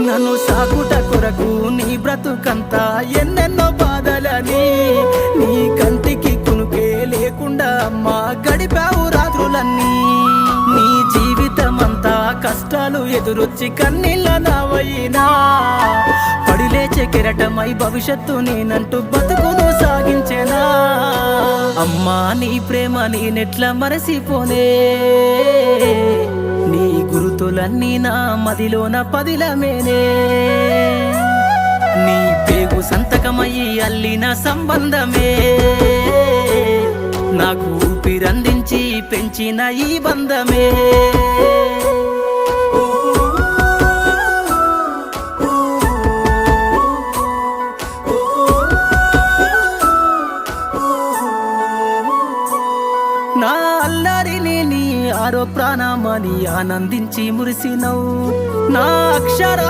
నన్ను సాకుట కొరకు నీ బ్రతుకంతా ఎన్నెన్నో బాధలని నీ కంటికి కునుకే లేకుండా అమ్మా గడిపావు రాత్రులన్నీ నీ జీవితమంతా కష్టాలు ఎదురొచ్చి కన్నీళ్ళ నావైనా పడిలేచే కెరటమై భవిష్యత్తు నేనంటూ బతుకును సాగించేనా అమ్మా నీ ప్రేమ నేనెట్లా మరసిపోనే నీ గురుతులన్నీ నా మదిలోన పదిలమేనే నీ పేగు సంతకమయ్యి అల్లిన సంబంధమే నాకు ఊపిరందించి పెంచిన ఈ బంధమే నా అల్లరిని నీ ఆరో ప్రాణమని ఆనందించి మురిసినవు నా అక్షరా